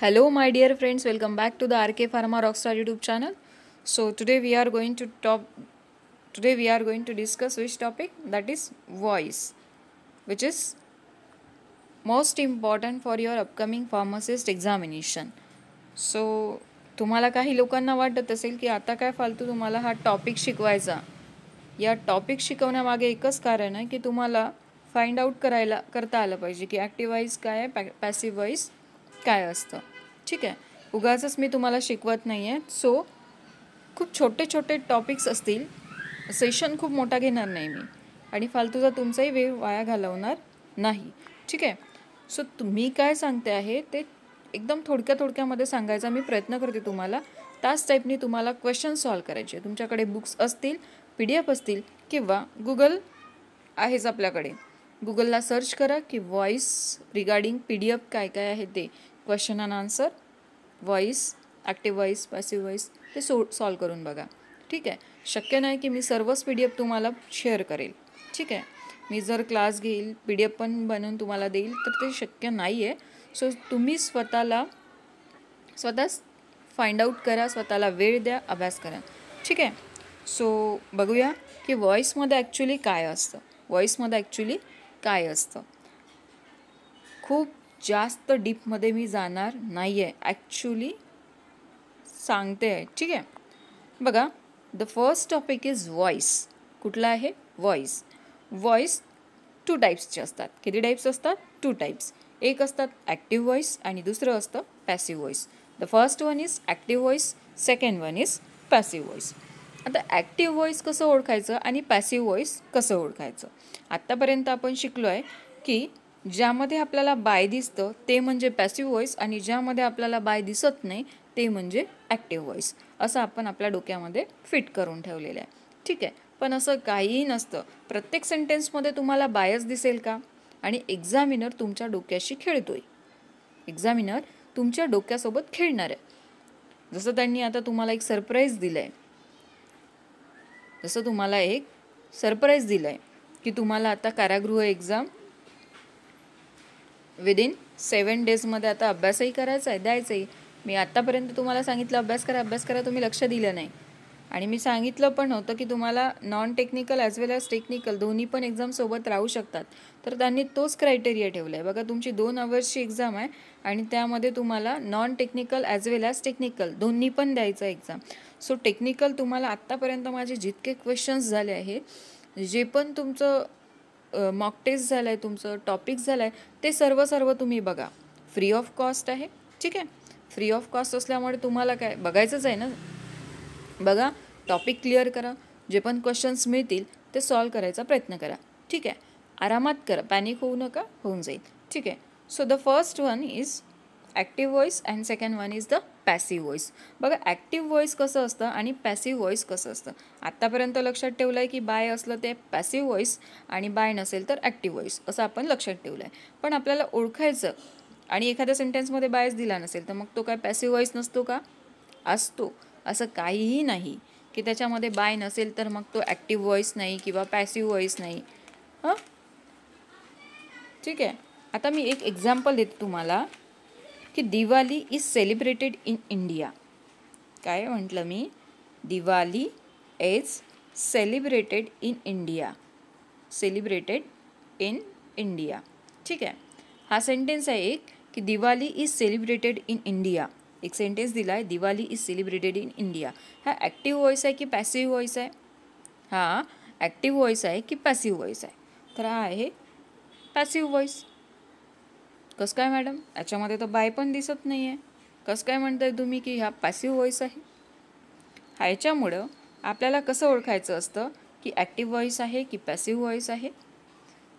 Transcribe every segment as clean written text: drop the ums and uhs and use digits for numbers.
Hello my dear friends, welcome back to the RK Pharma Rockstar YouTube channel. So today we are going to discuss which topic, that is voice, which is most important for your upcoming pharmacist examination. So तुम्हाला काही लोकांना वाटत असेल की आता काय फालतू तुम्हाला हा टॉपिक शिकवायचा. या टॉपिक शिकवण्यामागे एकच कारण आहे की तुम्हाला फाइंड आउट करता आलं पाहिजे की ॲक्टिव्ह वॉइस काय आहे, पॅसिव्ह वॉइस काय असतं. ठीक आहे, उगाचच मी तुम्हाला शिकवत नाही आहे. सो खूप छोटे छोटे टॉपिक्स असतील, सेशन खूप मोठा घेणार नाही मी आणि फालतूचा तुमचाही वेळ वाया घालवणार नाही. ठीक आहे, सो तुम्ही काय सांगते आहे ते एकदम थोडक्यामध्ये सांगायचा मी प्रयत्न करते तुम्हाला. त्याच टाईपनी तुम्हाला क्वेश्चन सॉल्व करायचे. तुमच्याकडे बुक्स असतील, PDF असतील किंवा गुगल आहेच आपल्याकडे. गुगलला सर्च करा की व्हॉइस रिगार्डिंग PDF काय काय आहे ते, question and answer, voice, active voice, passive voice ते सॉल्व करून बघा. ठीक आहे, शक्य नाही की मी सर्वच PDF तुम्हाला शेअर करेल. ठीक आहे, मी जर क्लास घेईल, PDF पण बनवून तुम्हाला देईल तर ते शक्य नाही आहे. सो तुम्ही स्वतः फाइंड आउट करा, स्वतःला वेळ द्या, अभ्यास करा. ठीक आहे, सो बघूया की व्हॉइसमध्ये ॲक्च्युली काय असतं. व्हॉइसमध्ये ॲक्च्युली काय असतं, खूप जास्त डीपमध्ये मी जाणार नाही आहे, ॲक्च्युली सांगते आहे. ठीक आहे, बघा, the first topic is voice. कुठला आहे? व्हॉइस. व्हॉइस 2 टाईप्सचे असतात. किती टाईप्स असतात? 2 टाईप्स. एक असतात ॲक्टिव्ह व्हॉइस आणि दुसरं असतं passive voice. The first one is active voice, second one is passive voice. आता ॲक्टिव्ह व्हॉइस कसं ओळखायचं आणि पॅसिव्ह व्हॉइस कसं ओळखायचं. आत्तापर्यंत आपण शिकलो आहे की ज्यामध्ये आपल्याला बाय दिसतं ते म्हणजे पॅसिव्ह व्हॉइस आणि ज्यामध्ये आपल्याला बाय दिसत नाही ते म्हणजे ॲक्टिव्ह व्हॉइस. असं आपण आपल्या डोक्यामध्ये फिट करून ठेवलेलं आहे. ठीक आहे, पण असं काहीही नसतं. प्रत्येक सेंटेन्समध्ये तुम्हाला बायच दिसेल का? आणि एक्झामिनर तुमच्या डोक्याशी खेळतोय. एक्झामिनर तुमच्या डोक्यासोबत खेळणार आहे. जसं त्यांनी आता तुम्हाला एक सरप्राईज दिलं आहे, की तुम्हाला आता कारागृह एक्झाम विदिन 7 डेजमध्ये आता अभ्यासही करायचा आहे, द्यायचंही. मी आत्तापर्यंत तुम्हाला सांगितलं अभ्यास करा, तुम्ही लक्ष दिलं नाही. आणि मी सांगितलं पण होतं की तुम्हाला नॉन टेक्निकल ॲज वेल ॲज टेक्निकल दोन्ही पण एक्झाम सोबत राहू शकतात. तर त्यांनी तोच क्रायटेरिया ठेवला आहे. बघा, तुमची 2 अवर्सची एक्झाम आहे आणि त्यामध्ये तुम्हाला नॉन टेक्निकल ॲज वेल ॲज टेक्निकल दोन्ही पण द्यायचं एक्झाम. सो टेक्निकल तुम्हाला आत्तापर्यंत माझे जितके क्वेश्चन्स झाले आहे, जे पण तुमचं मॉक टेस्ट झालं आहे, तुमचं टॉपिक झालं आहे, ते सर्व तुम्ही बघा. फ्री ऑफ कॉस्ट आहे. ठीक आहे, फ्री ऑफ कॉस्ट असल्यामुळे तुम्हाला काय बघायचंच आहे ना. बघा, टॉपिक क्लिअर करा, जे पण क्वेश्चन्स मिळतील ते सॉल्व करायचा प्रयत्न करा. ठीक आहे, आरामात करा, पॅनिक होऊ नका, होऊन जाईल. ठीक आहे, so the first one is active voice and second one is the passive voice. बघा, ॲक्टिव्ह व्हॉइस कसं असतं आणि पॅसिव्ह व्हॉइस कसं असतं. आत्तापर्यंत लक्षात ठेवलं आहे की बाय असलं ते पॅसिव्ह व्हॉइस आणि बाय नसेल तर ॲक्टिव्ह व्हॉइस, असं आपण लक्षात ठेवलं आहे. पण आपल्याला ओळखायचं आणि एखाद्या सेंटेन्समध्ये बायच दिला नसेल तर मग तो काय पॅसिव्ह व्हॉइस नसतो का? असतो. असं काहीही नाही की त्याच्यामध्ये बाय नसेल तर मग तो ॲक्टिव्ह व्हॉइस नाही किंवा पॅसिव्ह व्हॉइस नाही. हां, ठीक आहे. आता मी एक एक्झाम्पल देते तुम्हाला की Diwali is celebrated in India. काय म्हटलं मी? Diwali is celebrated in India. ठीक आहे, हा सेंटेन्स आहे एक की Diwali is celebrated in India. एक सेंटेन्स दिला आहे, Diwali is celebrated in India. हा ॲक्टिव्ह व्हॉइस आहे की पॅसिव्ह व्हॉइस आहे? हा ॲक्टिव्ह व्हॉइस आहे की पॅसिव्ह व्हॉइस आहे? तर हा आहे पॅसिव्ह व्हॉइस. कसं काय मॅडम, याच्यामध्ये तर बाय पण दिसत नाही आहे, कसं काय म्हणताय तुम्ही की हा पॅसिव्ह व्हॉइस आहे? ह्याच्यामुळं आपल्याला कसं ओळखायचं असतं की ॲक्टिव्ह व्हॉइस आहे की पॅसिव्ह व्हॉइस आहे.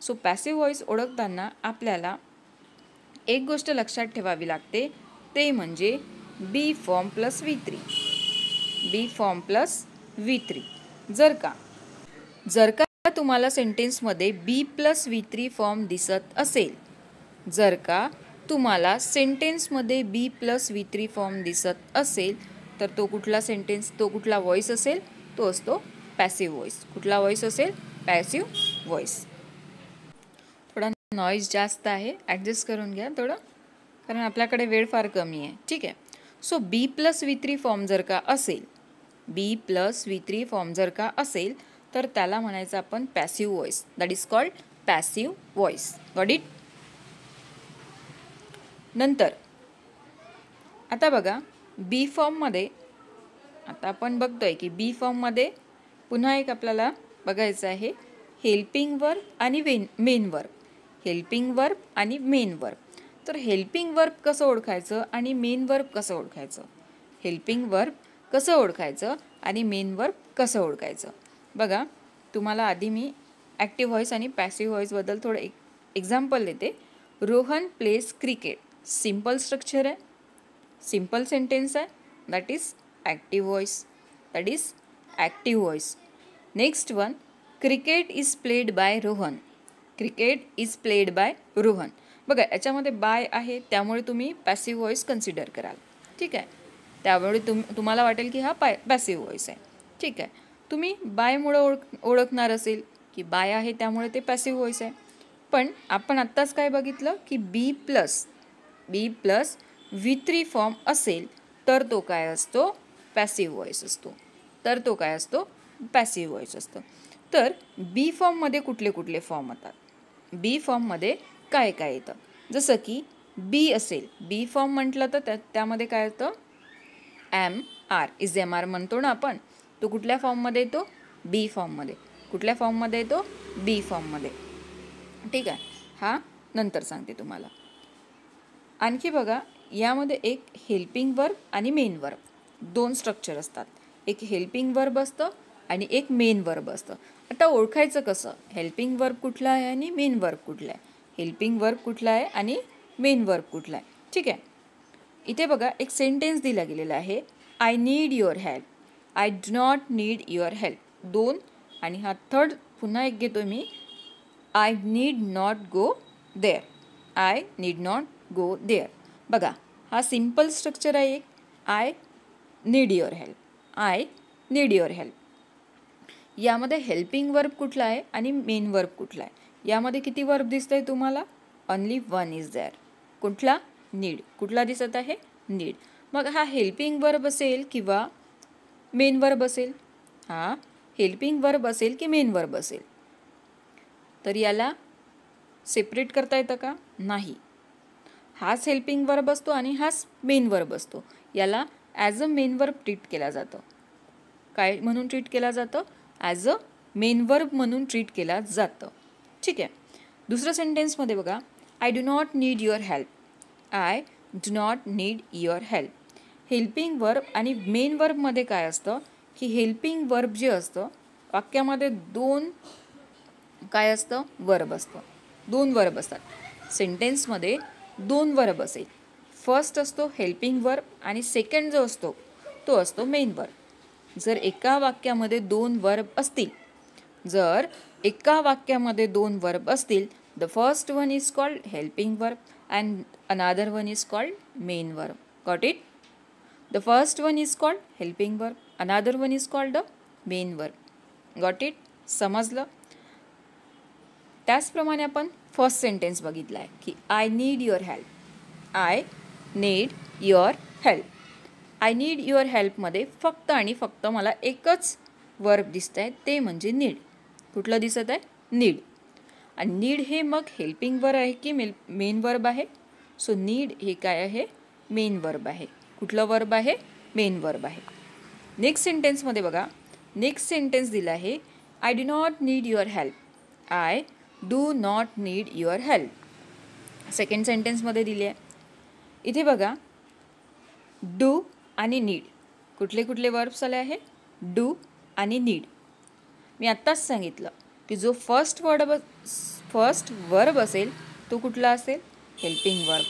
सो पॅसिव्ह व्हॉइस ओळखताना आपल्याला एक गोष्ट लक्षात ठेवावी लागते, ते म्हणजे बी फॉर्म प्लस V3. जर का तुम्हाला सेंटेन्समध्ये B+V3 फॉर्म दिसत असेल, तर तो कुठला सेंटेन्स, तो कुठला व्हॉइस असेल? तो असतो पॅसिव्ह व्हॉइस. कुठला व्हॉइस असेल? Passive voice. थोडा नॉईज जास्त आहे, ॲडजस्ट करून घ्या थोडं. कारण आपल्याकडे वेळ फार कमी आहे. ठीक आहे. सो B+V3 फॉर्म जर का असेल, B+V3 फॉर्म जर का असेल तर त्याला म्हणायचं आपण passive voice. That is called passive voice. Got it? नंतर आता बघा बी फॉर्ममध्ये, आता आपण बघतोय की बी फॉर्ममध्ये पुन्हा एक आपल्याला बघायचं आहे हेल्पिंग वर्ब आणि मेन वर्ब. हेल्पिंग वर्ब आणि मेन वर्ब. तर हेल्पिंग वर्ब कसं ओळखायचं आणि मेन वर्ब कसं ओळखायचं? हेल्पिंग वर्ब कसं ओळखायचं आणि मेन वर्ब कसं ओळखायचं? बघा तुम्हाला आधी मी ॲक्टिव्ह व्हॉइस आणि पॅसिव्ह व्हॉइसबद्दल थोडं एक्झाम्पल देते. Rohan pledge cricket. Simple structure आहे, सिम्पल सेंटेन्स आहे. That is active voice. That is active voice. Next one, cricket is played by Rohan. Cricket is played by Rohan. बघा याच्यामध्ये बाय आहे त्यामुळे तुम्ही पॅसिव्ह व्हॉइस कन्सिडर कराल. ठीक आहे. त्यामुळे तुम्हाला वाटेल की हा पॅसिव्ह व्हॉइस आहे. ठीक आहे. तुम्ही बायमुळं ओळखणार असेल की बाय आहे त्यामुळे ते पॅसिव्ह व्हॉइस आहे. पण आपण आत्ताच काय बघितलं की B+V3 फॉर्म असेल तर तो काय असतो? पॅसिव्ह व्हॉइस असतो. तर तो काय असतो? पॅसिव्ह व्हॉइस असतो. तर बी फॉर्ममध्ये कुठले कुठले फॉर्म येतात? बी फॉर्ममध्ये काय काय येतं? जसं की बी असेल, बी फॉर्म म्हटलं तर त्यामध्ये काय येतं? Am are is am are म्हणतो ना आपण. तो कुठल्या फॉर्ममध्ये येतो? बी फॉर्ममध्ये. कुठल्या फॉर्ममध्ये येतो? बी फॉर्ममध्ये. ठीक आहे. हा नंतर सांगते तुम्हाला. आणखी बघा यामध्ये एक हेल्पिंग वर्ब आणि मेन वर्ब दोन स्ट्रक्चर असतात. एक हेल्पिंग वर्ब असतं आणि एक मेन वर्ब असतं. आता ओळखायचं कसं? हेल्पिंग वर्ब कुठला आहे आणि मेन वर्ब कुठला आहे? हेल्पिंग वर्ब कुठला आहे आणि मेन वर्ब कुठला आहे? ठीक आहे. इथे बघा एक सेंटेन्स दिला गेलेला आहे. I need your help. I do not need your help. दोन. आणि हा थर्ड पुन्हा एक घेतो मी. I need not go there. I need not go there. बघा हा सिम्पल स्ट्रक्चर आहे एक. I need your help. I need your help. यामध्ये हेल्पिंग वर्ब कुठला आहे आणि मेन वर्ब कुठला आहे? यामध्ये किती वर्ब दिसत आहे तुम्हाला? Only one is there. कुठला? नीड. कुठला दिसत आहे? नीड. मग हा हेल्पिंग वर्ब असेल किंवा मेन वर्ब असेल? हा हेल्पिंग वर्ब असेल की मेन वर्ब असेल? तर याला सेपरेट करता येतं का? नाही. हाच हेल्पिंग वर्ब असतो आणि हाच मेन वर्ब असतो. याला as a main verb treat केला जातं. काय म्हणून ट्रीट केला जातं? ॲज अ मेन वर्ब म्हणून ट्रीट केला जातं. ठीक आहे. दुसरं सेंटेन्समध्ये बघा. I do not need your help. I do not need your help. Helping verb आणि मेन वर्बमध्ये काय असतं की हेल्पिंग वर्ब जे असतं वाक्यामध्ये दोन काय असतं? वर्ब असतं. दोन वर्ब असतात. सेंटेन्समध्ये दोन वर्ब असेल. फर्स्ट असतो हेल्पिंग वर्ब आणि सेकंड जो असतो तो असतो मेन वर्ब. जर एका वाक्यामध्ये दोन वर्ब असतील, जर एका वाक्यामध्ये दोन वर्ब असतील, the first one is called helping verb and another one is called main verb. Got it? The first one is called helping verb, another one is called the main verb. Got it? समजलं? त्याचप्रमाणे आपण first sentence बघितला आहे की I need your help. I need your help. I need your हेल्पमध्ये फक्त आणि फक्त मला एकच वर्ब दिसत आहे ते म्हणजे नीड. कुठलं दिसत आहे? नीड. आणि नीड हे मग हेल्पिंग वर्ब आहे की मेन वर्ब आहे? सो नीड हे काय आहे? मेन वर्ब आहे. कुठलं वर्ब आहे? मेन वर्ब आहे. नेक्स्ट सेंटेन्समध्ये बघा. नेक्स्ट सेंटेन्स दिला आहे I do not need your help. I do not need your help. Second सेंटेन्समध्ये दिली आहे. इथे बघा डू आणि नीड कुठले कुठले वर्ब्स आले आहे? डू आणि नीड. मी आत्ताच सांगितलं की जो फर्स्ट वर्ब असेल तो कुठला असेल? Helping verb.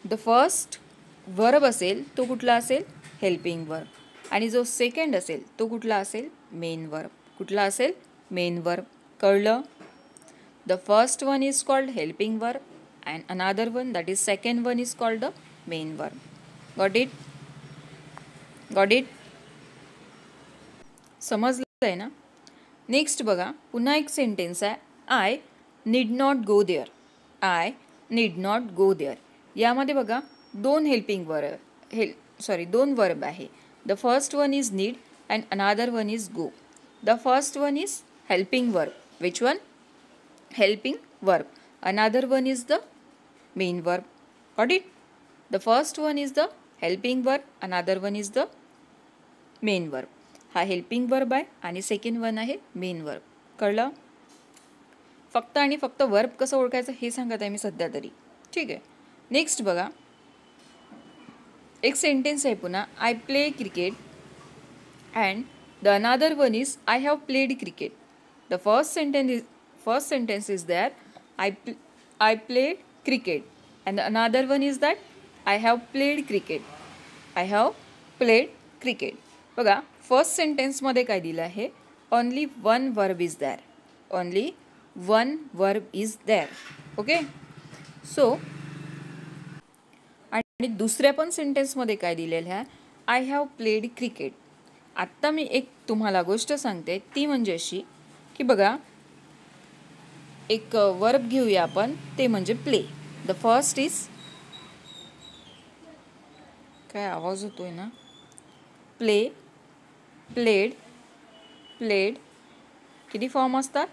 The first verb असेल तो कुठला असेल? Helping verb. आणि जो सेकंड असेल तो कुठला असेल? Main verb. कुठला असेल? Main verb. कळलं? The first one is called helping verb and another one that is second one is called the main verb. Got it? Got it? समजलं आहे ना? नेक्स्ट बघा पुन्हा एक सेंटेन्स आहे. I need not go there. I need not go there. यामध्ये बघा दोन दोन वर्ब आहे. The first one is need and another one is go. The first one is helping verb. Which one? Helping verb. Another one is the main verb. Got it? The first one is the helping verb, another one is the main verb. हा helping verb आहे आणि second one आहे main verb. कळलं? फक्त आणि फक्त verb कसं ओळखायचं हे सांगत आहे मी सध्या तरी. ठीक आहे. नेक्स्ट बघा, एक सेंटेन्स आहे पुन्हा, I play cricket and the another one is I have played cricket. The first sentence is that I played cricket and the another one is that I have played cricket. I have played cricket. बघा first सेंटेन्समध्ये काय दिलं आहे? Only one verb is there. Only one verb is there. Okay. So आणि दुसऱ्या पण सेंटेन्समध्ये काय दिलेलं आहे? I have played cricket. आत्ता मी एक तुम्हाला गोष्ट सांगते, ती म्हणजे अशी की बघा एक वर्ब घेऊया आपण, ते म्हणजे प्ले. द फर्स्ट इज, काय आवाज होतोय ना? Play, played, played. किती फॉर्म असतात?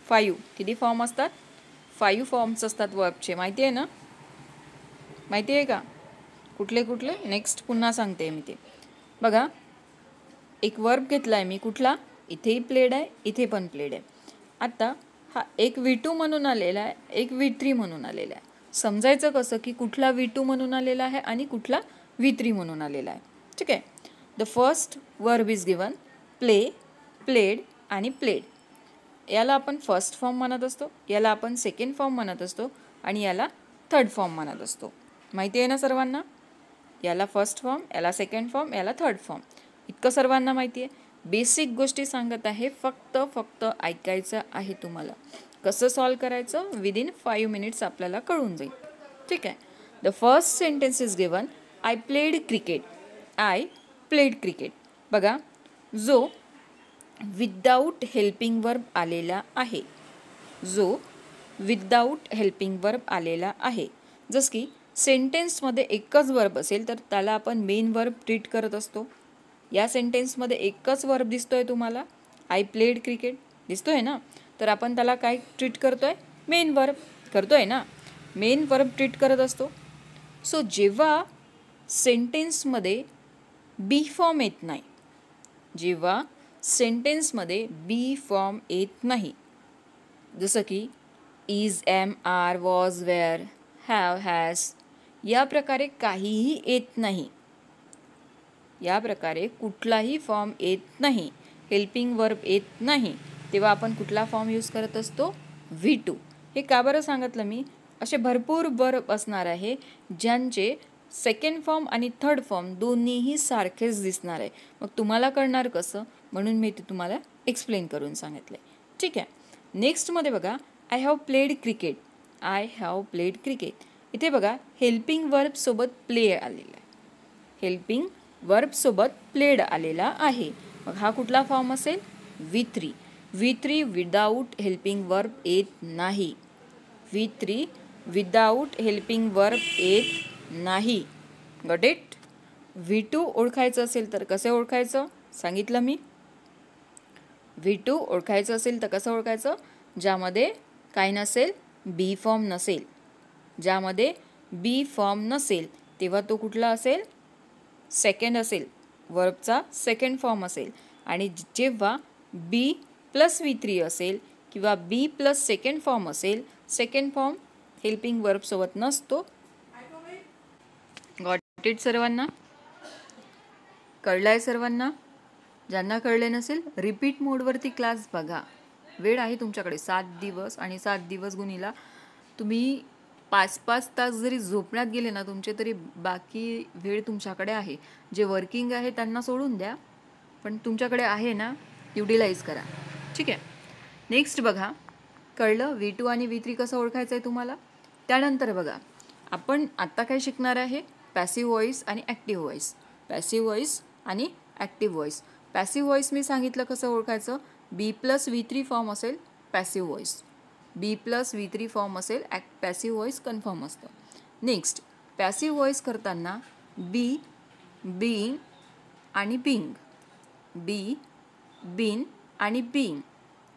5. किती फॉर्म असतात? 5 फॉर्म्स असतात वर्बचे. माहिती आहे ना? माहिती आहे का? कुठले कुठले? नेक्स्ट पुन्हा सांगते मी ते. बघा एक वर्ब घेतला आहे मी. कुठला? इथेही प्लेड आहे, इथे पण प्लेड आहे. आता हा एक V2 म्हणून आलेला आहे, एक V3 म्हणून आलेला आहे. समजायचं कसं की कुठला V2 म्हणून आलेला आहे आणि कुठला V3 म्हणून आलेला आहे. ठीक आहे. The first verb is given play, played आणि प्लेड. याला आपण फर्स्ट फॉर्म म्हणत असतो, याला आपण सेकंड फॉर्म म्हणत असतो आणि याला थर्ड फॉर्म म्हणत असतो. माहिती आहे ना सर्वांना? याला फर्स्ट फॉर्म, याला सेकंड फॉर्म, याला थर्ड फॉर्म. इतकं सर्वांना माहिती आहे. बेसिक गोष्टी सांगत आहे, फक्त ऐकायचं आहे तुम्हाला. कसं सॉल्व करायचं विदिन 5 मिनिट्स आपल्याला कळून जाईल. ठीक आहे. The first sentence is given I played cricket. I played cricket. बघा जो विदाऊट हेल्पिंग वर्ब आलेला आहे, जो विदाऊट हेल्पिंग वर्ब आलेला आहे. जसं की सेंटेन्समध्ये एकच वर्ब असेल तर त्याला आपण मेन वर्ब ट्रीट करत असतो. या सेंटेन्समध्ये एकच वर्ब दिसतोय तुम्हाला, आय प्लेड क्रिकेट दिसतोय ना, तर आपण त्याला काय ट्रीट करतोय? मेन वर्ब करतोय ना, मेन वर्ब ट्रीट करत असतो. सो जेव्हा सेंटेन्समध्ये बी फॉर्म येत नाही, जेव्हा सेंटेन्समध्ये बी फॉर्म येत नाही, जसं की is, am, are, was, were, have, has, या प्रकारे काहीही येत नाही, या प्रकारे कुठलाही फॉर्म येत नाही, हेल्पिंग वर्ब येत नाही, तेव्हा आपण कुठला फॉर्म यूज करत असतो? V2. हे का बरं सांगितलं मी? असे भरपूर वर्ब असणार आहे ज्यांचे सेकंड फॉर्म आणि थर्ड फॉर्म दोन्हीही सारखेच दिसणार आहे. मग तुम्हाला कळणार कसं? म्हणून मी ते तुम्हाला एक्सप्लेन करून सांगितलं. ठीक आहे. नेक्स्टमध्ये बघा I have played cricket. I have played cricket. इथे बघा हेल्पिंग वर्बसोबत प्ले आलेला आहे, हेल्पिंग वर्बसोबत प्लेड आलेला आहे. मग हा कुठला फॉर्म असेल? V3. V3 without helping verb येत नाही. V3 विदाऊट हेल्पिंग वर्ब येत नाही. Got it? V2 ओळखायचं असेल तर कसं ओळखायचं सांगितलं मी. V2 ओळखायचं असेल तर कसं ओळखायचं? ज्यामध्ये काय नसेल? बी फॉर्म नसेल. ज्यामध्ये बी फॉर्म नसेल तेव्हा तो कुठला असेल? सेकंड असेल, वर्बचा सेकंड फॉर्म असेल. आणि जेव्हा बी प्लस V3 असेल किंवा बी प्लस सेकंड फॉर्म असेल, सेकंड फॉर्म हेल्पिंग वर्बसोबत नसतो. गॉट इट सर्वांना? कळलं आहे सर्वांना? ज्यांना कळले नसेल रिपीट मोडवरती क्लास बघा. वेळ आहे तुमच्याकडे 7 दिवस आणि 7 दिवस गुणीला तुम्ही 5-5 तास जरी झोपण्यात गेले ना तुमचे, तरी बाकी वेळ तुमच्याकडे आहे. जे वर्किंग आहे त्यांना सोडून द्या, पण तुमच्याकडे आहे ना, युटिलाइज करा. ठीक आहे. नेक्स्ट बघा, कळलं V2 आणि V3 कसं ओळखायचं आहे तुम्हाला. त्यानंतर बघा आपण आत्ता काय शिकणार आहे? पॅसिव्ह व्हॉइस आणि ॲक्टिव्ह व्हॉइस. पॅसिव्ह व्हॉइस आणि ॲक्टिव्ह व्हॉइस. पॅसिव्ह व्हॉइस मी सांगितलं कसं ओळखायचं. बी प्लस V3 फॉर्म असेल पॅसिव्ह व्हॉइस. बी प्लस V3 फॉर्म असेल, पॅसिव्ह व्हॉइस कन्फर्म असतं. नेक्स्ट, पॅसिव्ह व्हॉइस करताना बी, बीइंग आणि बिंग, बी, बीन आणि बिंग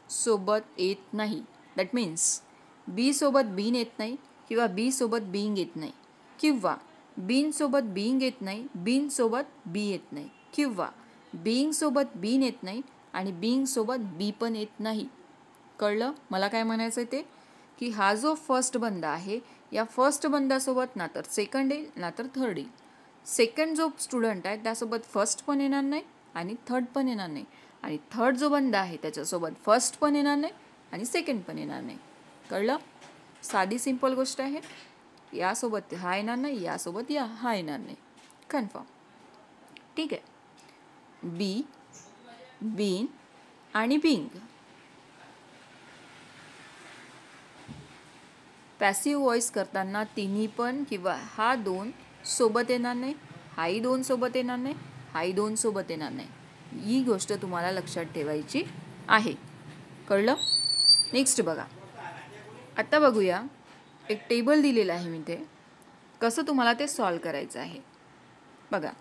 सोबत येत नाही. दॅट मीन्स बी सोबत बीन येत नाही किंवा बी सोबत बीइंग येत नाही, किंवा बीन सोबत बीइंग येत नाही, बीन सोबत बी येत नाही, किंवा बीइंग सोबत बीन येत नाही आणि बीइंग सोबत बी पण येत नाही. कळलं मला काय म्हणायचं ते? की हा जो फर्स्ट बंदा आहे, या फर्स्ट बंदासोबत ना तर सेकंड येईल ना तर थर्ड येईल. सेकंड जो स्टुडंट आहे त्यासोबत फर्स्ट पण येणार नाही आणि थर्ड पण येणार नाही, आणि थर्ड जो बंदा आहे त्याच्यासोबत फर्स्ट पण येणार नाही आणि सेकंड पण येणार नाही. कळलं? साधी सिंपल गोष्ट आहे. यासोबत हा येणार नाही, यासोबत हा येणार नाही. कन्फर्म. ठीक आहे. बी, बीन आणि बिंग. पॅसिव्ह व्हॉइस करताना तिन्ही पण किंवा हा दोन सोबत येणार नाही, हाही दोन सोबत येणार नाही, हाही दोन सोबत येणार नाही. ही गोष्ट तुम्हाला लक्षात ठेवायची आहे. कळलं? नेक्स्ट बघा. आता बघूया, एक टेबल दिलेलं आहे मी ते कसं तुम्हाला ते सॉल्व करायचं आहे. बघा,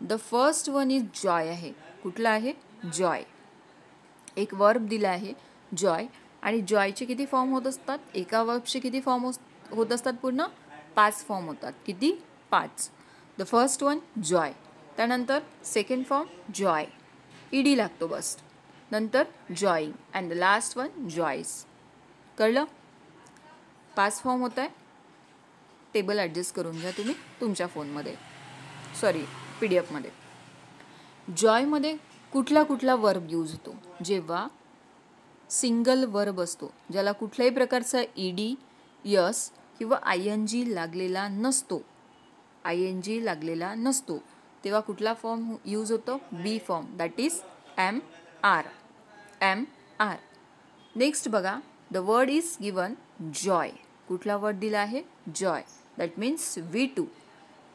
the first one is Joy आहे. कुठला आहे? जॉय. एक वर्ब दिला आहे जॉय, आणि जॉयचे किती फॉर्म होत असतात? एका वर्बचे किती फॉर्म होत असतात? पूर्ण 5 फॉर्म होतात. किती? 5. द फर्स्ट वन जॉय, त्यानंतर सेकंड फॉर्म जॉय, ईडी लागतो बस, नंतर joying, and the last one joys. कळलं? 5 फॉर्म होत आहे. टेबल ॲडजस्ट करून घ्या तुम्ही तुमच्या फोनमध्ये, सॉरी PDF मध्ये. जॉयमध्ये कुठला कुठला वर्ब यूज होतो? जेव्हा सिंगल वर्ब असतो, ज्याला कुठल्याही प्रकारचा ईडी, यस किंवा ING लागलेला नसतो, ING लागलेला नसतो, तेव्हा कुठला फॉर्म यूज होतो? Be form, that is MR. MR. Next बघा, the word is given joy. कुठला वर्ड दिला आहे? Joy. That means V2.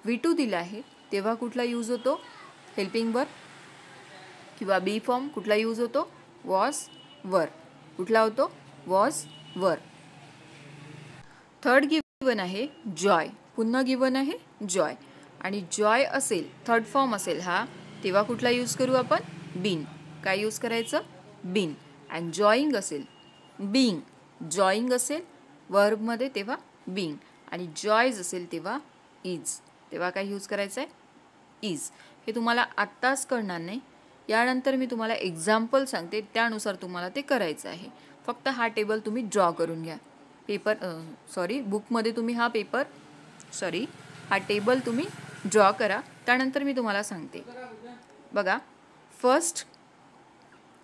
V2 दिला आहे, तेव्हा कुठला यूज होतो? हेल्पिंग वर्ब किंवा बी फॉर्म. कुठला यूज होतो? Was were. कुठला होतो? Was were. थर्ड गिवन आहे जॉय. पुन्हा गिवन आहे जॉय, आणि जॉय असेल, थर्ड फॉर्म असेल हा, तेव्हा कुठला यूज करू आपण? बीन. काय यूज करायचं? बीन. अँड जॉईंग असेल, बीइंग. जॉईंग असेल वर्बमध्ये तेव्हा बीइंग, आणि जॉयज असेल तेव्हा इज. तेव्हा काय यूज करायचं आहे? इज. हे तुम्हाला आत्ताच कळणार नाही, यानंतर मी तुम्हाला एक्झाम्पल सांगते, त्यानुसार तुम्हाला ते करायचं आहे. फक्त हा टेबल तुम्ही ड्रॉ करून घ्या. बुकमध्ये तुम्ही हा टेबल तुम्ही ड्रॉ करा, त्यानंतर मी तुम्हाला सांगते. बघा, फर्स्ट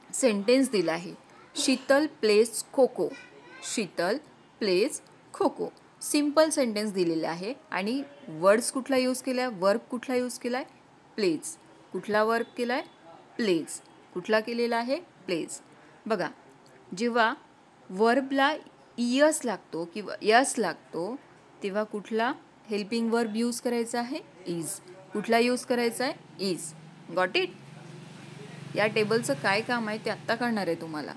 सेंटेन्स दिला आहे, शीतल प्लेज खो kho. Sheetal pledge kho kho. Simple sentence दिलेला आहे, आणि वर्ड्स कुठला यूज केला आहे? वर्ब कुठला यूज केला आहे? प्लेज. कुठला वर्ब केला आहे? प्लेज. कुठला केलेला आहे? प्लेज. बघा, जेव्हा वर्बला यस लागतो किंवा यस लागतो, तेव्हा कुठला हेल्पिंग वर्ब यूज करायचा आहे? इज. कुठला यूज करायचा आहे? इज. Got it? या टेबलचं काय काम आहे ते आत्ता कळणार आहे तुम्हाला.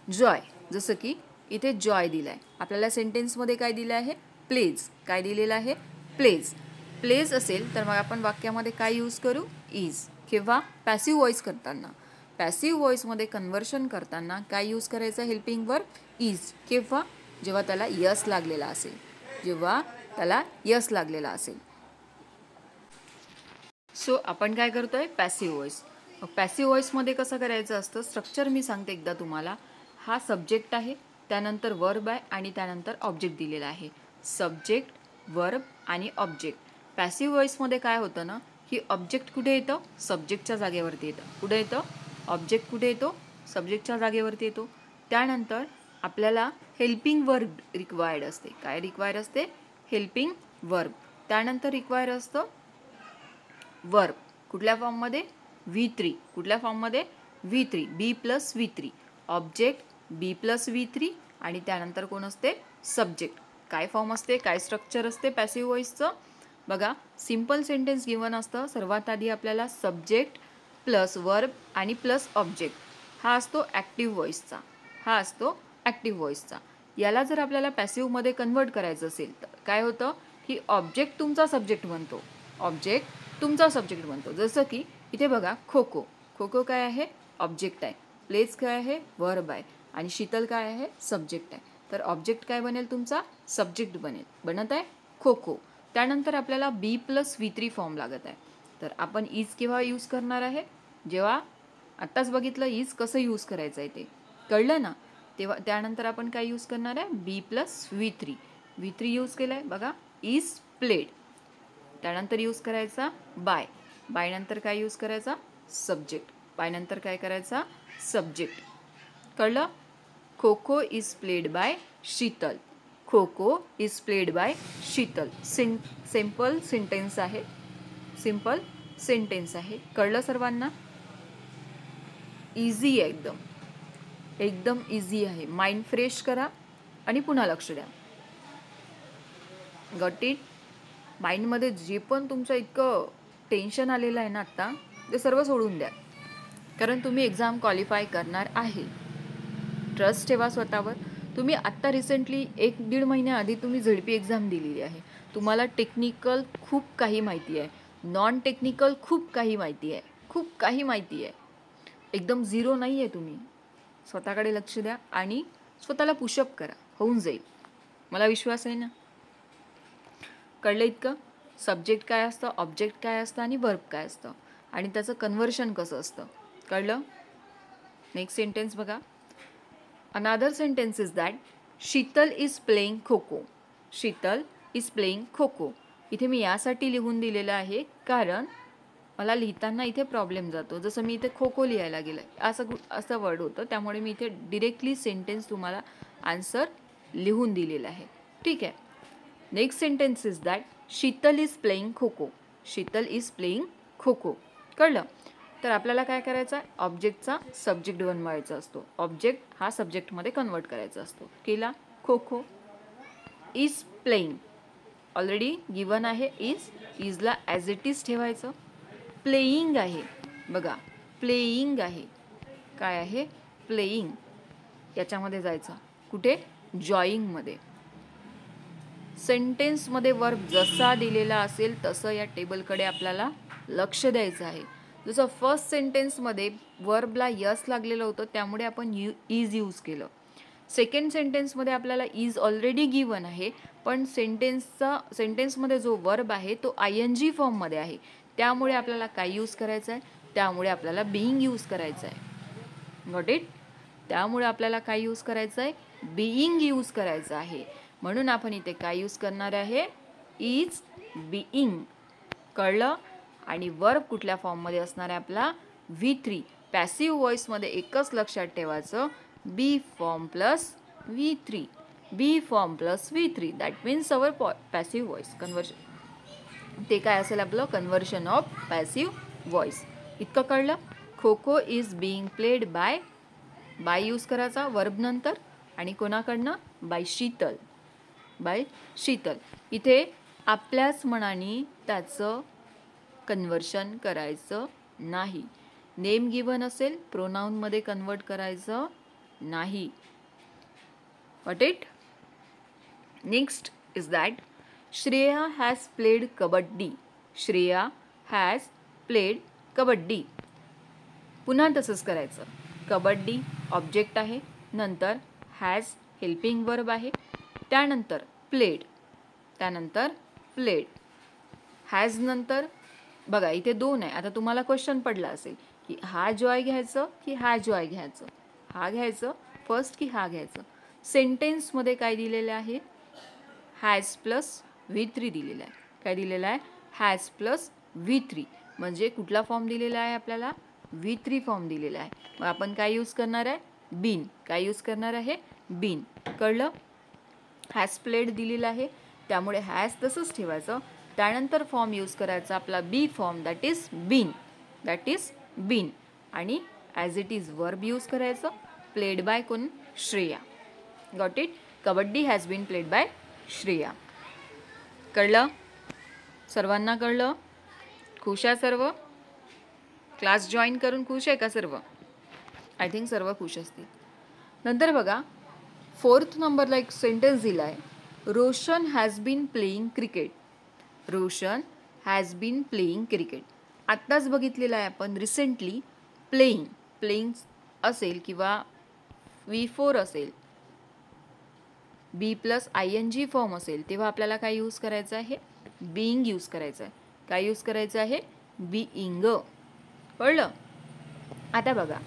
जॉय, जसं की इथे जॉय दिला आहे, आपल्याला सेंटेन्समध्ये काय दिलं आहे? प्लेज. काय दिलेलं आहे? प्लेज. प्लेज असेल तर मग आपण वाक्यामध्ये काय यूज करू? इज. किंवा पॅसिव्ह व्हॉइस करताना, पॅसिव्ह व्हॉइसमध्ये कन्व्हर्शन करताना काय यूज करायचं? Helping verb is. किंवा जेव्हा त्याला यस लागलेला असेल, जेव्हा त्याला यस लागलेला असेल. सो आपण काय करतोय? Passive voice. पॅसिव्ह व्हॉइसमध्ये कसं करायचं असतं? स्ट्रक्चर मी सांगते एकदा तुम्हाला. हा सब्जेक्ट आहे, त्यानंतर वर्ब आहे, आणि त्यानंतर ऑब्जेक्ट दिलेला आहे. सब्जेक्ट, वर्ब आणि ऑब्जेक्ट. पॅसिव्ह व्हॉइसमध्ये काय होतं ना, की ऑब्जेक्ट कुठे येतं? सब्जेक्टच्या जागेवरती येतं. कुठे येतं? ऑब्जेक्ट कुठे येतो? सब्जेक्टच्या जागेवरती येतो. त्यानंतर आपल्याला हेल्पिंग वर्ब रिक्वायर्ड असते. काय रिक्वायर्ड असते? Helping verb. त्यानंतर रिक्वायर्ड असतं वर्ब. कुठल्या फॉर्ममध्ये? V3. कुठल्या फॉर्ममध्ये? V3. B plus V3. Object B plus V3, आणि त्यानंतर कोण असते? सब्जेक्ट. काय फॉर्म असते? काय स्ट्रक्चर असते पॅसिव्ह व्हॉइसचं? बघा, सिम्पल सेंटेन्स गिवन असतं. सर्वात आधी आपल्याला सब्जेक्ट प्लस वर्ब आणि प्लस ऑब्जेक्ट, हा असतो ॲक्टिव्ह व्हॉइसचा. याला जर आपल्याला पॅसिव्हमध्ये कन्वर्ट करायचं असेल तर काय होतं की ऑब्जेक्ट तुमचा सब्जेक्ट बनतो, ऑब्जेक्ट तुमचा सब्जेक्ट बनतो. जसं की इथे बघा खो खो, खो खो काय आहे, ऑब्जेक्ट आहे. प्लेस काय आहे, वर्ब आहे. आणि शीतल काय आहे, सब्जेक्ट आहे. तर ऑब्जेक्ट काय बनेल तुमचा, सब्जेक्ट बनेल. बनत आहे खो खो. त्यानंतर आपल्याला B+V3 फॉर्म लागत आहे. तर आपण इज केव्हा यूज करणार आहे, जेव्हा आत्ताच बघितलं इज कसं यूज करायचं आहे ते कळलं ना, तेव्हा त्यानंतर आपण काय यूज करणार आहे, B+V3. V3 यूज केलं आहे बघा, इज प्लेड. त्यानंतर यूज करायचा बाय, बाय नंतर काय यूज करायचा, सब्जेक्ट. बाय नंतर काय करायचा, सब्जेक्ट. कळलं. Kho kho is played by Sheetal, kho kho is played by Sheetal. Simple sentence आहे, सिंपल सेंटेन्स आहे. कळलं सर्वांना. इझी आहे, एकदम एकदम इझी आहे. माइंड फ्रेश करा आणि पुन्हा लक्ष द्या. Got it. माइंडमध्ये जे पण तुमचं इतकं टेन्शन आलेलं आहे ना आत्ता, ते सर्व सोडून द्या, कारण तुम्ही एक्झाम क्वालिफाय करणार आहे. ट्रस्ट ठेवा स्वतःवर. तुम्ही आत्ता रिसेंटली 1-1.5 महिन्याआधी तुम्ही ZP एक्झाम दिलेली आहे. तुम्हाला टेक्निकल खूप काही माहिती आहे, नॉन टेक्निकल खूप काही माहिती आहे, खूप काही माहिती आहे. एकदम झिरो नाही आहे तुम्ही. स्वतःकडे लक्ष द्या आणि स्वतःला पुशअप करा, होऊन जाईल. मला विश्वास आहे ना. कळलं इतकं. सब्जेक्ट काय असतं, ऑब्जेक्ट काय असतं आणि वर्ब काय असतं आणि त्याचं कन्व्हर्शन कसं असतं. कळलं. नेक्स्ट सेंटेन्स बघा. Another sentence is that Sheetal is playing kho kho. Sheetal is playing kho kho. इथे मी यासाठी लिहून दिलेलं आहे कारण मला लिहिताना इथे प्रॉब्लेम जातो. जसं मी इथे खो खो लिहायला गेलं असं वर्ड होतं, त्यामुळे मी इथे डिरेक्टली सेंटेन्स तुम्हाला आन्सर लिहून दिलेला आहे. ठीक आहे. Next sentence is that Sheetal is playing kho kho. Sheetal is playing kho kho. कळलं. तर आपल्याला काय करायचं आहे, ऑब्जेक्टचा सब्जेक्ट बनवायचा असतो. ऑब्जेक्ट हा सब्जेक्टमध्ये कन्वर्ट करायचा असतो. केला. खो kho. Is playing already given आहे. इजला ॲज इट इज ठेवायचं. प्लेइंग आहे बघा, प्लेइंग आहे. काय आहे, प्लेइंग. याच्यामध्ये जायचं कुठे, जॉईंगमध्ये. सेंटेन्समध्ये वर्ब जसा दिलेला असेल तसं या टेबलकडे आपल्याला लक्ष द्यायचं आहे. जसं फर्स्ट सेंटेन्समध्ये वर्बला यस लागलेलं होतं, त्यामुळे आपण इज यूज केलं. सेकंड सेंटेन्समध्ये आपल्याला इज ऑलरेडी गिवन आहे, पण सेंटेन्समध्ये जो वर्ब आहे तो ING फॉर्ममध्ये आहे, त्यामुळे आपल्याला काय यूज करायचं आहे, त्यामुळे आपल्याला बीइंग यूज करायचं आहे. Got it. त्यामुळे आपल्याला काय यूज करायचं आहे, बीइंग यूज करायचं आहे. म्हणून आपण इथे काय यूज करणार आहे, इज बीइंग. कळलं. आणि वर्ब कुठल्या फॉर्ममध्ये असणार आहे आपला, V3. पॅसिव्ह व्हॉइसमध्ये एकच लक्षात ठेवायचं, be form plus V3. Be form plus V3 that means our passive voice conversion. ते काय असेल आपलं, कन्वर्शन ऑफ पॅसिव्ह व्हॉइस. इतकं कळलं. Kho kho is being played by use करायचा वर्ब नंतर, आणि कोणाकडनं, बाय शीतल. बाय शीतल. इथे आपल्याच मनाने त्याचं कन्वर्शन करायचं नाही. नेम गिवन असेल, प्रोनाऊनमध्ये कन्वर्ट करायचं नाही. What it. Next is that Shreya has played kabaddi. Shreya has played kabaddi. पुन्हा तसंच करायचं. कबड्डी ऑब्जेक्ट आहे, नंतर हॅज हेल्पिंग वर्ब आहे, त्यानंतर प्लेड, त्यानंतर प्लेड. हॅज नंतर बघा इथे 2 आहे. आता तुम्हाला क्वेश्चन पडला असेल की हा जॉय घ्यायचं की हा जॉय घ्यायचं, हा घ्यायचं फर्स्ट की हा घ्यायचं. सेंटेन्समध्ये काय दिलेलं आहे, हॅज प्लस V3 दिलेला आहे. काय दिलेलं आहे, हॅज प्लस V3. म्हणजे कुठला फॉर्म दिलेला आहे आपल्याला, V3 फॉर्म दिलेला आहे. मग आपण काय यूज करणार आहे, बीन. काय यूज करणार आहे, बीन. कळलं. हॅज प्लेड दिलेला आहे, त्यामुळे हॅज तसंच ठेवायचं. त्यानंतर फॉर्म यूज करायचा आपला be form, that is been. That is been. आणि as it is verb use करायचं. प्लेड बाय कोण, Shreya. Got it. Kabaddi has been played by Shreya. कळलं. सर्वांना कळलं. खुश आहे सर्व. क्लास जॉईन करून खुश आहे का सर्व. आय थिंक सर्व खुश असतील. नंतर बघा 4th नंबरला एक सेंटेन्स दिला आहे, Roshan has been playing cricket. Roshan has been playing cricket. आत्ताच बघितलेलं आहे आपण रिसेंटली. प्लेईंग असेल किंवा V4 असेल, B+ing फॉर्म असेल, तेव्हा आपल्याला काय यूज करायचं आहे, बीइंग यूज करायचं आहे. काय यूज करायचं आहे, बीइंग. कळलं. आता बघा,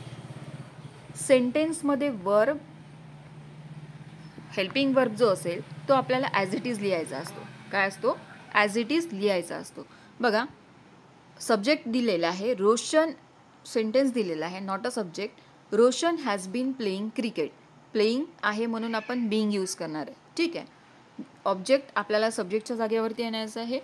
सेंटेन्समध्ये वर्ब, हेल्पिंग वर्ब जो असेल तो आपल्याला ॲज इट इज लिहायचा असतो. काय असतो, ॲज इट इज लिहायचा असतो. बघा, सब्जेक्ट दिलेला आहे रोशन, सेंटेन्स दिलेला आहे, not a subject. Roshan has been playing cricket. Playing आहे म्हणून आपण बीइंग यूज करणार आहे. ठीक आहे. ऑब्जेक्ट आपल्याला सब्जेक्टच्या जागेवरती आणायचं आहे.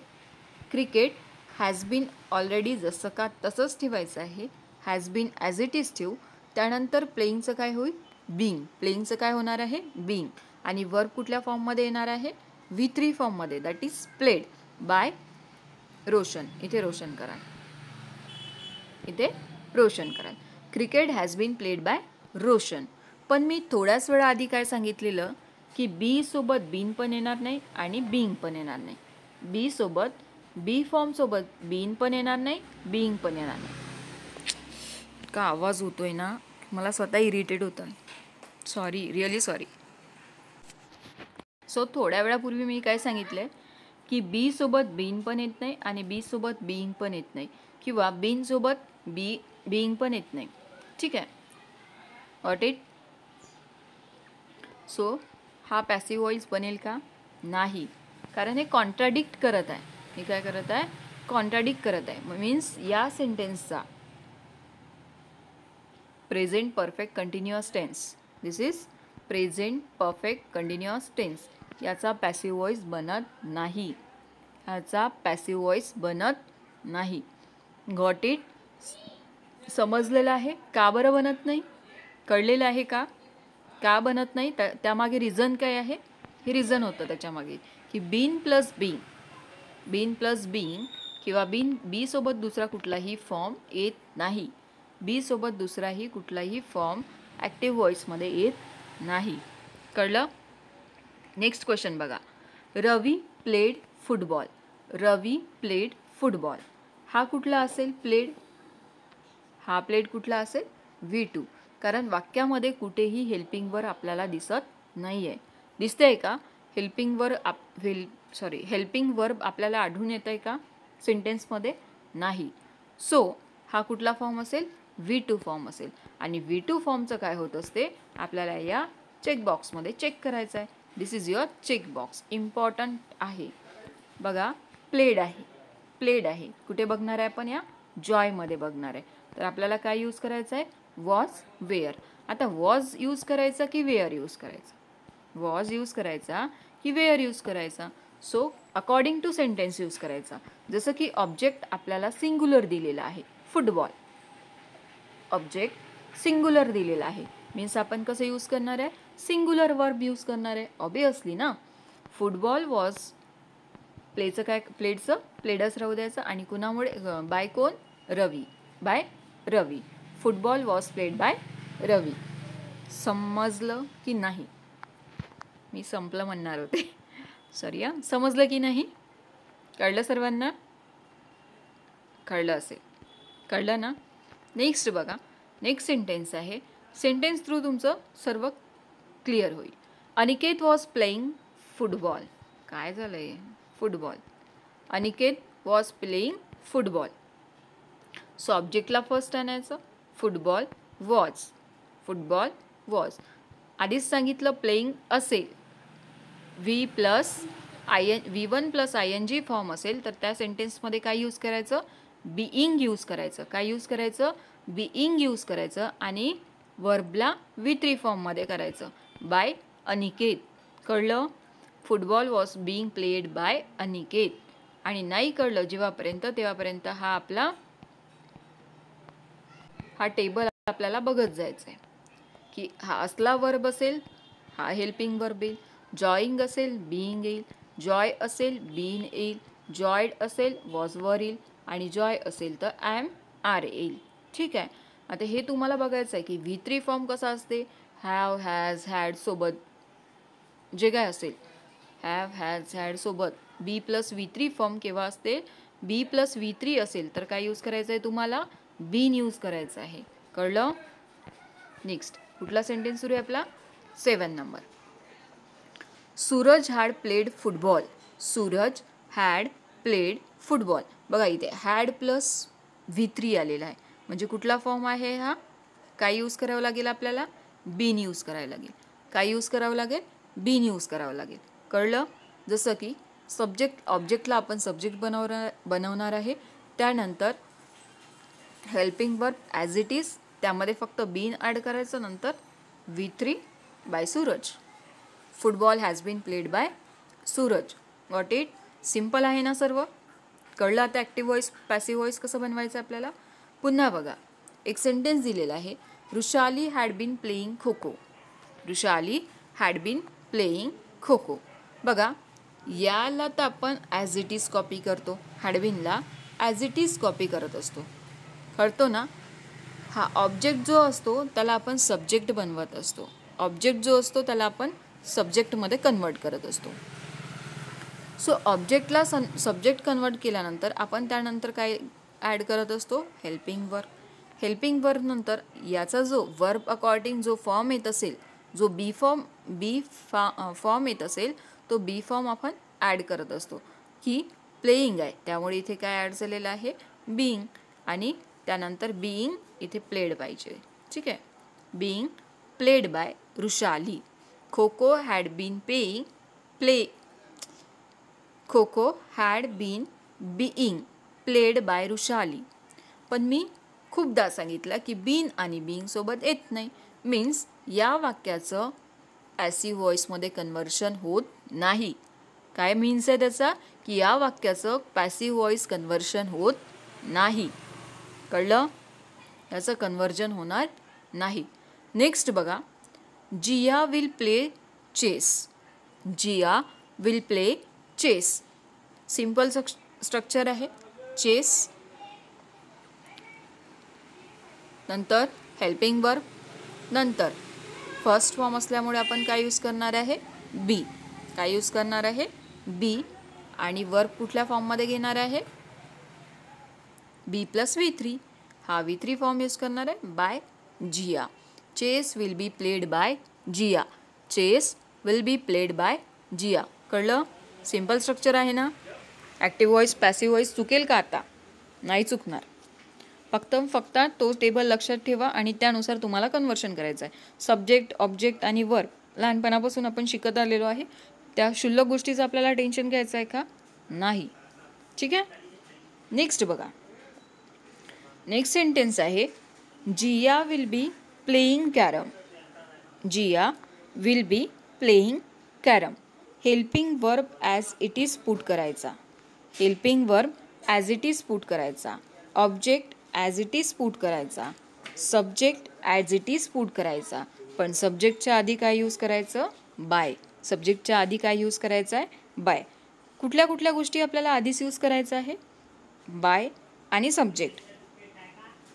क्रिकेट हॅज बीन ऑलरेडी जसं का तसंच ठेवायचं आहे. Has been as it is ठेवू. त्यानंतर प्लेईंगचं काय होईल, बीइंग. प्लेईंगचं काय होणार आहे, बीइंग. आणि वर्ब कुठल्या फॉर्ममध्ये येणार आहे, V3 फॉर्ममध्ये, that is played by Roshan. इथे रोशन कराल, इथे रोशन कराल. Cricket has been played by Roshan. पण मी थोड्याच वेळा आधी काय सांगितलेलं की बी सोबत बीन पण येणार नाही आणि बीइंग पण येणार नाही. बी सोबत, बी फॉर्म सोबत बीन पण येणार नाही, बीइंग पण येणार नाही. का आवाज होतोय ना, मला स्वतः इरिटेट होतं. Sorry, really sorry. सो थोड्या वेळापूर्वी मी काय सांगितलं की बी सोबत बीन पण येत नाही आणि बी सोबत बीइंग पण येत नाही, किंवा बीन सोबत बीइंग पण येत नाही. ठीक आहे, गॉट इट. सो हा पॅसिव्ह व्हॉइस बनेल का, नाही, कारण हे कॉन्ट्राडिक्ट करत आहे. हे काय करत आहे, कॉन्ट्राडिक्ट करत आहे. मीन्स या सेंटेन्सचा present perfect continuous tense, this is present perfect continuous tense, याचा पॅसिव्ह व्हॉइस बनत नाही. ह्याचा पॅसिव्ह व्हॉइस बनत नाही. Got it. समजलेलं आहे का बरं बनत नाही, कळलेलं आहे का, का बनत नाही, त्यामागे रिझन काय आहे. हे रिझन होतं त्याच्यामागे की बीन प्लस बीइंग किंवा बी सोबत दुसरा कुठलाही फॉर्म येत नाही. बी सोबत दुसराही कुठलाही फॉर्म ॲक्टिव्ह व्हॉइसमध्ये येत नाही. कळलं. नेक्स्ट क्वेश्चन बघा. रवी प्लेड फुटबॉल. रवी प्लेड फुटबॉल. हा कुठला असेल, प्लेड. हा प्लेड कुठला असेल, V2. कारण वाक्यामध्ये कुठेही हेल्पिंग वर्ब आपल्याला दिसत नाही आहे. दिसतंय का हेल्पिंग वर्ब आपल्याला आढळून येत आहे का सेंटेन्समध्ये, नाही. सो हा कुठला फॉर्म असेल, V2 फॉर्म असेल. आणि V2 फॉर्मचं काय होत असते, आपल्याला या चेकबॉक्समध्ये चेक करायचं आहे. दिस इज युअर चेकबॉक्स, इम्पॉर्टंट आहे. बघा, प्लेड आहे, प्लेड आहे. कुठे बघणार आहे आपण, या जॉयमध्ये बघणार आहे. तर आपल्याला काय यूज करायचं आहे, वॉज, वेअर. आता वॉज यूज करायचा की वेअर यूज करायचा, वॉज यूज करायचा की वेअर यूज करायचा. So according to sentence use करायचा. जसं की ऑब्जेक्ट आपल्याला सिंग्युलर दिलेला आहे, फुटबॉल. ऑब्जेक्ट सिंग्युलर दिलेला आहे, मीन्स आपण कसं यूज करणार आहे, सिंग्युलर वर्ब यूज करणार आहे, ऑब्वियसली ना. फुटबॉल वॉज, प्लेचं काय, प्लेडच राहू द्यायचं. आणि कुणामुळे, बाय कोण, Ravi, by Ravi. Football was played by Ravi. समजलं की नाही, मी संपलं म्हणणार होते, सॉरी. समजलं की नाही, कळलं सर्वांना, कळलं असेल, कळलं ना. नेक्स्ट बघा, नेक्स्ट सेंटेन्स आहे. सेंटेन्स थ्रू तुमचं सर्व क्लिअर होईल. Aniket was playing football. काय झालंय, football. Aniket was playing football. So ऑब्जेक्टला फर्स्ट आणायचं, फुटबॉल वॉज, फुटबॉल वॉज. आधीच सांगितलं प्लेईंग असेल, V1+ing फॉर्म असेल तर त्या सेंटेन्समध्ये काय यूज करायचं, बीइंग यूज करायचं. काय यूज करायचं, बीइंग यूज करायचं. आणि वर्बला V3 फॉर्ममध्ये करायचं, बाय अनिकेत. कळलं. Football was being played bye Aniket. आणि नाही कळलं जेव्हापर्यंत, तेव्हापर्यंत हा टेबल आपल्याला बघत जायचं आहे की हा असला वर्ब असेल, हा हेल्पिंग वर्ब येईल. जॉईंग असेल, बीइंग येईल. जॉय असेल, बीन येईल. जॉयड असेल, वॉज वर येईल. आणि जॉय असेल तर ॲम, आर येईल. ठीक आहे. आता हे तुम्हाला बघायचं आहे की V3 फॉर्म कसा असते, हॅव, हॅज, हॅड सोबत जे काय असेल हॅव हॅज हॅड सोबत बी प्लस V3 फॉर्म केव्हा असते, बी प्लस V3 असेल तर काय यूज करायचं आहे तुम्हाला, बीन यूज करायचं आहे. कळलं. नेक्स्ट कुठला सेंटेन्स सुरू आहे आपला, 7 number. Suraj had played football. Suraj had played football. बघा इथे हॅड प्लस V3 आलेला आहे, म्हणजे कुठला फॉर्म आहे हा, काय यूज करावं लागेल आपल्याला, बीन यूज करावं लागेल. काय यूज करावं लागेल, बीन यूज करावं लागेल. कळलं. जसं की सब्जेक्ट ऑब्जेक्टला आपण सब्जेक्ट बनवणार आहे, त्यानंतर helping verb as it is, त्यामध्ये फक्त बीन ॲड करायचं, नंतर V3 by Suraj. Football has been played by Suraj. Got it. Simple आहे ना सर्व. कळलं आता ॲक्टिव्ह व्हॉइस पॅसिव्ह व्हॉइस कसं बनवायचं आपल्याला. पुन्हा बघा एक सेंटेन्स दिलेला आहे, Rushali had been playing kho kho. Rushali had been playing kho kho. बघा याला तर आपण ॲज इट इज कॉपी करतो, हॅडबिनला ॲज इट इज कॉपी करत असतो, कळतो ना. हा ऑब्जेक्ट जो असतो त्याला आपण सब्जेक्ट बनवत असतो, ऑब्जेक्ट जो असतो त्याला आपण सब्जेक्टमध्ये कन्वर्ट करत असतो. सो ऑब्जेक्टला सब्जेक्ट कन्वर्ट केल्यानंतर आपण त्यानंतर काय ॲड करत असतो, हेल्पिंग वर्ब. हेल्पिंग वर्ब नंतर याचा जो वर्ब अकॉर्डिंग जो फॉर्म येत असेल, जो बी फॉर्म येत असेल तो बी फॉर्म आपण ॲड करत असतो. की प्लेईंग आहे त्यामुळे इथे काय ॲड झालेलं आहे, बीइंग, आणि त्यानंतर बीइंग इथे प्लेड पाहिजे. ठीक आहे. Being played by Rushali. Kho kho had been kho kho had been being played by Rushali. पण मी खूपदा सांगितलं की बीन आणि बीइंग सोबत येत नाही, मीन्स या वाक्याचं पॅसिव्ह व्हॉइसमध्ये कन्व्हर्शन होत नाही. काय मीन्स आहे त्याचा, की या वाक्याचं पॅसिव्ह व्हॉइस कन्व्हर्शन होत नाही. कळलं. याचं कन्व्हर्जन होणार नाही. नेक्स्ट बघा, Jiya will play chess. Jiya will play chess. Simple structure आहे. चेस नंतर हेल्पिंग वर्ब, नंतर फर्स्ट फॉर्म असल्यामुळे आपण काय यूज करणार आहे, बी. काय यूज करणार आहे, बी, आणि वर्ब कुठल्या फॉर्ममध्ये घेणार आहे, बी प्लस V3. हा V3 फॉर्म यूज करणार आहे by Jiya. Chess will be played by Jiya. Chess will be played by Jiya. कळलं. सिंपल स्ट्रक्चर आहे ना. ॲक्टिव्ह व्हॉइस पॅसिव्ह व्हॉइस चुकेल का आता, नाही चुकणार. फक्त तो टेबल लक्षात ठेवा आणि त्यानुसार तुम्हाला कन्व्हर्शन करायचं आहे. सब्जेक्ट ऑब्जेक्ट आणि वर्ब लहानपणापासून आपण शिकत आलेलो आहे, त्या क्षुल्लक गोष्टीचं आपल्याला टेन्शन घ्यायचं आहे का, नाही. ठीक आहे. नेक्स्ट बघा, नेक्स्ट सेंटेन्स आहे, Jiya will be playing carrom. Jiya will be playing carrom. Helping verb as it is put करायचा. Helping verb as it is put करायचा. Object as it is put करायचा. Subject as it is put करायचा. पण सब्जेक्टच्या आधी काय use करायचं, bye. सब्जेक्टच्या आधी काय यूज करायचं आहे, बाय. कुठल्या कुठल्या गोष्टी आपल्याला आधीच यूज करायचं आहे, बाय आणि सब्जेक्ट,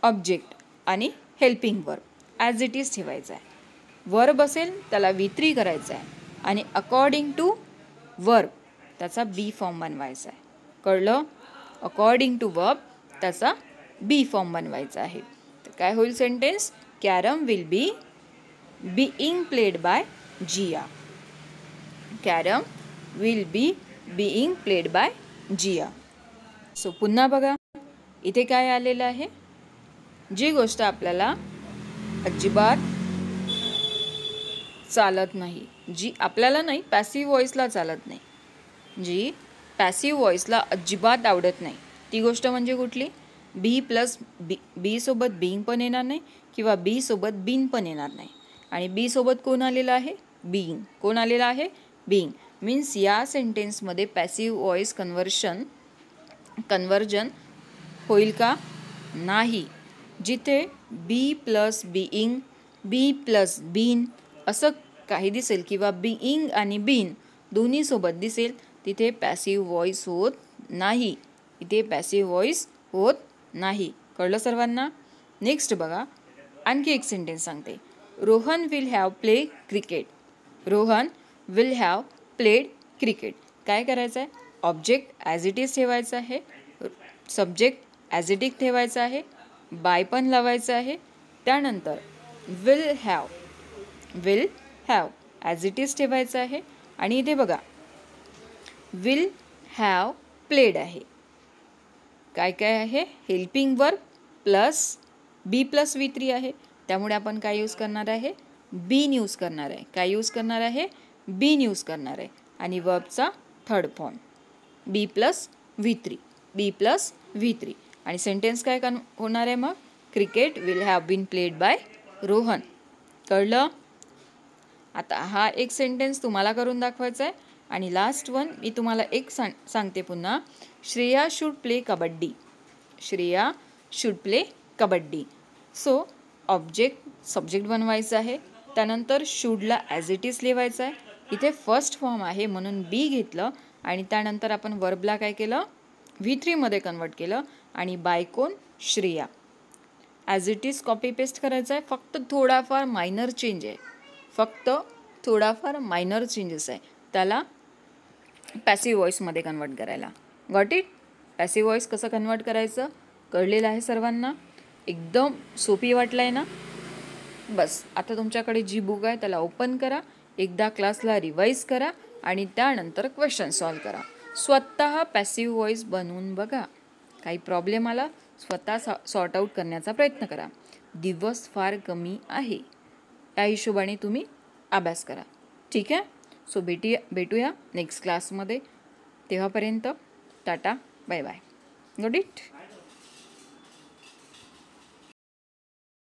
ऑब्जेक्ट आणि helping verb as it is ठेवायचा आहे. वर्ब असेल त्याला V3 करायचा आहे आणि अकॉर्डिंग टू वर्ब त्याचा बी फॉर्म बनवायचा आहे. कळलं. अकॉर्डिंग टू वर्ब त्याचा बी फॉर्म बनवायचा आहे. तर काय होईल sentence, carrom will be being played by Jiya. Carrom will be being played by Jiya. So पुन्हा बघा इथे काय आलेलं आहे, जी गोष्ट आपल्याला अजिबात चालत नाही, जी आपल्याला नाही पॅसिव्ह व्हॉइसला चालत नाही, जी पॅसिव्ह व्हॉइसला अजिबात आवडत नाही, ती गोष्ट म्हणजे कुठली, बी प्लस बी सोबत बीइंग पण येणार नाही किंवा बी सोबत बीन पण येणार नाही. आणि बी सोबत कोण आलेलं आहे, बीइंग. कोण आलेलं आहे, बीइंग. मीन्स या सेंटेन्समध्ये पॅसिव्ह व्हॉइस कन्वर्जन होईल का, नाही. जिथे बी प्लस बीइंग, बी प्लस बीन असं काही दिसेल किंवा बीइंग आणि बीन दोन्ही सोबत दिसेल तिथे पॅसिव्ह व्हॉइस होत नाही. इथे पॅसिव्ह व्हॉइस होत नाही. कळलं सर्वांना. नेक्स्ट बघा, आणखी एक सेंटेन्स सांगते, Rohan will have play cricket. Rohan will have played cricket. काय करायचं आहे, ऑब्जेक्ट ॲज इट इज ठेवायचं आहे, सब्जेक्ट ॲज इट इज ठेवायचं आहे, बाय पण लावायचं आहे. त्यानंतर will have as it is ठेवायचं आहे. आणि इथे बघा विल हॅव प्लेड आहे. काय काय आहे, हेल्पिंग वर्ब प्लस बी प्लस V3 आहे. त्यामुळे आपण काय यूज करणार आहे, बीन यूज करणार आहे. काय यूज करणार आहे, बीन यूज करणार आहे. आणि वर्बचा third form be plus V3. आणि सेंटेन्स काय होणार आहे मग, cricket will have been played by Rohan. कळलं. आता हा एक सेंटेन्स तुम्हाला करून दाखवायचा आहे. आणि लास्ट वन मी तुम्हाला एक सांगते पुन्हा, Shreya should play kabaddi. So object subject बनवायचं आहे. त्यानंतर शूडला ॲज इट इज लिहायचं आहे. इथे फर्स्ट फॉर्म आहे म्हणून बी घेतलं. आणि त्यानंतर आपण वर्बला काय केलं, V3 मध्ये कन्वर्ट केलं. आणि बाय कोण, Shreya. As it is copy paste करायचं आहे. फक्त थोडाफार मायनर चेंजेस आहे त्याला पॅसिव्ह व्हॉइसमध्ये कन्वर्ट करायला. Got it. पॅसिव्ह व्हॉइस कसं कन्वर्ट करायचं कळलेलं आहे सर्वांना. एकदम सोपी वाटलं आहे ना. बस आता तुमच्याकडे जी बुक आहे त्याला ओपन करा, एकदा क्लासला रिवाईज करा आणि त्यानंतर क्वेश्चन सॉल्व करा. स्वतः पॅसिव्ह व्हॉइस बनवून बघा. काही प्रॉब्लेम आला स्वतः सॉर्ट आऊट करण्याचा प्रयत्न करा. दिवस फार कमी आहे, या हिशोबाने तुम्ही अभ्यास करा. ठीक आहे. सो भेटूया नेक्स्ट क्लासमध्ये. तेव्हापर्यंत tata bye bye. Good it.